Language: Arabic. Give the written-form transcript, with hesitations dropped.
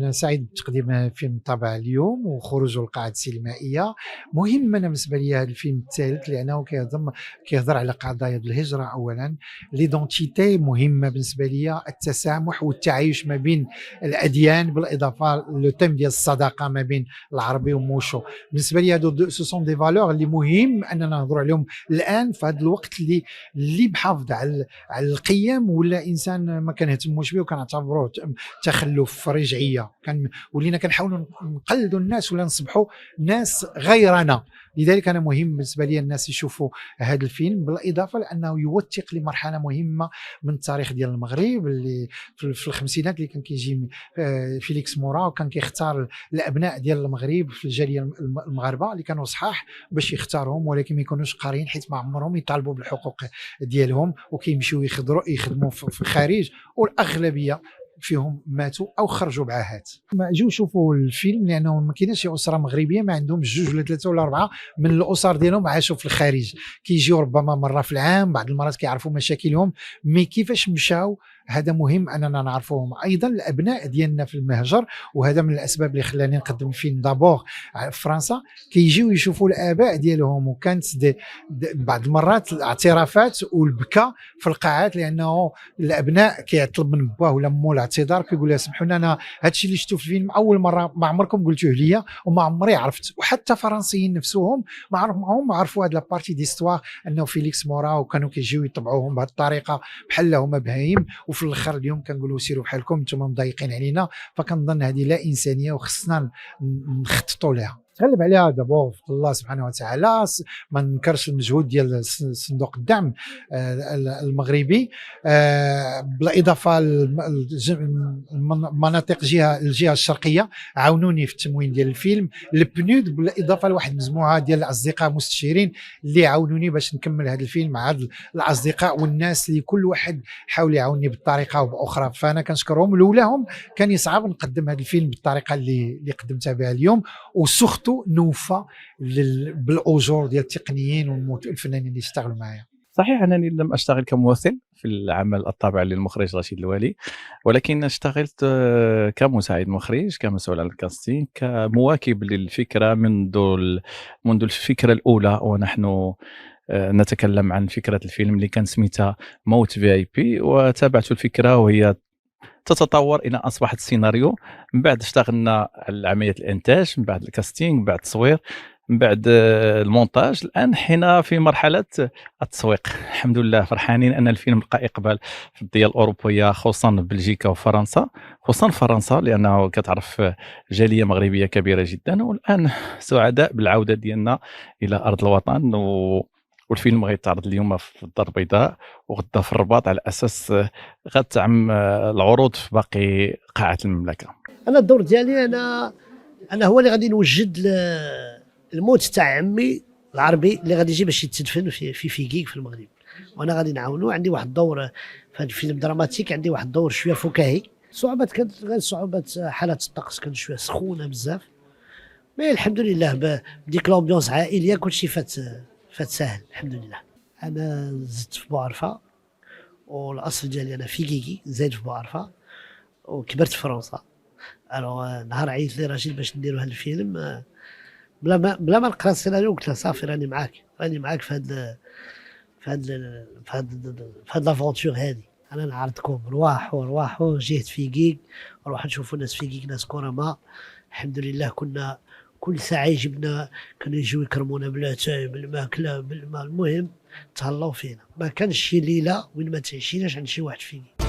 أنا سعيد بتقديم فيلم طابع اليوم وخروجه للقاعات السينمائية. مهم أنا بالنسبة لي هذا الفيلم الثالث لأنه كيهضر على قضايا الهجرة أولا، ليدونتيتي مهمة بالنسبة لي، التسامح والتعايش ما بين الأديان، بالإضافة لو تيم ديال الصداقة ما بين العربي وموشو. بالنسبة لي هادو سو سون دي فالور اللي مهم أننا نهضروا عليهم الآن في هذا الوقت اللي محافظ على القيم، ولا إنسان ما كنهتموش به وكنعتبروه تخلف رجعيه، ولينا كنحاولوا نقلدوا الناس ولا نصبحوا ناس غيرنا. لذلك انا مهم بالنسبه لي الناس يشوفوا هذا الفيلم، بالاضافه لانه يوثق لمرحله مهمه من التاريخ ديال المغرب اللي في الخمسينات، اللي كان كيجي فيليكس مورا وكان كيختار الابناء ديال المغرب في الجاليه المغاربه اللي كانوا صحاح باش يختارهم، ولكن ما يكونوش قاريين حيت ما عمرهم يطالبوا بالحقوق ديالهم وكيمشيو يخدموا في الخارج، والاغلبيه فيهم ماتوا او خرجوا بعاهات. ما جيو يشوفوا الفيلم لانه ما كايناش شي اسره مغربيه ما عندهم جوج ولا ثلاثه ولا اربعه من الاسر ديالهم عاشوا في الخارج، كيجيو ربما مره في العام، بعض المرات كيعرفوا مشاكلهم، مي كيفاش مشاو هذا مهم اننا نعرفوهم. ايضا الابناء ديالنا في المهجر، وهذا من الاسباب اللي خلاني نقدم الفيلم دابور في فرنسا، كيجيو يشوفوا الاباء ديالهم، وكانت بعض المرات الاعترافات والبكاء في القاعات، لانه الابناء كيطلب من باه ولا مو الاعتذار، كيقول لها سمحوا لنا انا هذا الشيء اللي شفتو في الفيلم اول مره ما عمركم قلتوه ليا وما عمري عرفت. وحتى فرنسيين نفسهم ما عرفوا هذه لابارتي ديستوار انه فيليكس مورا، وكانوا كيجيو يطبعوهم بهذه الطريقه بحال هما بهايم، وفي الاخر اليوم كنقولوا سيروا بحالكم انتم مضايقين علينا. فكنظن هذه لا انسانيه وخصنا نخططوا لها، تغلب عليها دابور في الله سبحانه وتعالى. ما ننكرش المجهود ديال صندوق الدعم المغربي، بالاضافه لمناطق الجهه الشرقيه عاونوني في التموين ديال الفيلم، البنود، بالاضافه لواحد المجموعه ديال الاصدقاء مستشيرين اللي عاونوني باش نكمل هذا الفيلم مع هاد الاصدقاء والناس اللي كل واحد حاول يعاونني بطريقه او باخرى، فانا كنشكرهم. لولاهم كان يصعب نقدم هذا الفيلم بالطريقه اللي قدمتها بها اليوم، وسورتو نوفى بالاجور ديال التقنيين والفنانين اللي اشتغلوا معايا. صحيح انني لم اشتغل كممثل في العمل الطابع للمخرج رشيد الوالي، ولكن اشتغلت كمساعد مخرج، كمسؤول عن الكاستينغ، كمواكب للفكره منذ الفكره الاولى، ونحن نتكلم عن فكره الفيلم اللي كان سميتها موت VIP، وتابعت الفكره وهي تتطور الى اصبحت السيناريو. من بعد اشتغلنا على عمليه الانتاج، من بعد الكاستينغ، من بعد التصوير، من بعد المونتاج. الان حين في مرحله التسويق. الحمد لله فرحانين ان الفيلم لقى اقبال في الدول الاوروبيه، خصوصا بلجيكا وفرنسا، خصوصا فرنسا لانه كتعرف جاليه مغربيه كبيره جدا. والان سعداء بالعوده ديالنا الى ارض الوطن، والفيلم غيتعرض اليوم في الدار البيضاء وغدا في الرباط، على اساس غتعم العروض في باقي قاعات المملكه. انا الدور ديالي انا هو اللي غادي نوجد الموت تاع عمي العربي اللي غادي يجي باش يتدفن في فيكيك في المغرب، وانا غادي نعاونو. عندي واحد الدور في هذا الفيلم دراماتيك، عندي واحد الدور شويه فكاهي. صعوبات كانت غير صعوبات حالات الطقس، كانت شويه سخونه بزاف، مي الحمد لله بديك لومبيونس عائليه كلشي فات ساهل الحمد لله. انا زدت في بوعرفه، والاصل ديالي انا فيكيكي، زايد في بوعرفه، وكبرت في فرنسا. الو نهار عيط لي رشيد باش نديروا هذا الفيلم، بلا ما نقرا السيناريو، قلت له صافي راني معاك في هاد لافونتور هذه. انا نعرضكم روحوا جهه فيكيك، نروحوا نشوفوا ناس فيكيك، ناس كرماء الحمد لله. كنا كل ساعه يجبنا، كانوا يجيو يكرمونا بالعتاي بالماكله بالماء، المهم تهلاو فينا. ما كانش شي ليله وين ما تعيشيناش عند شي واحد فيكيك.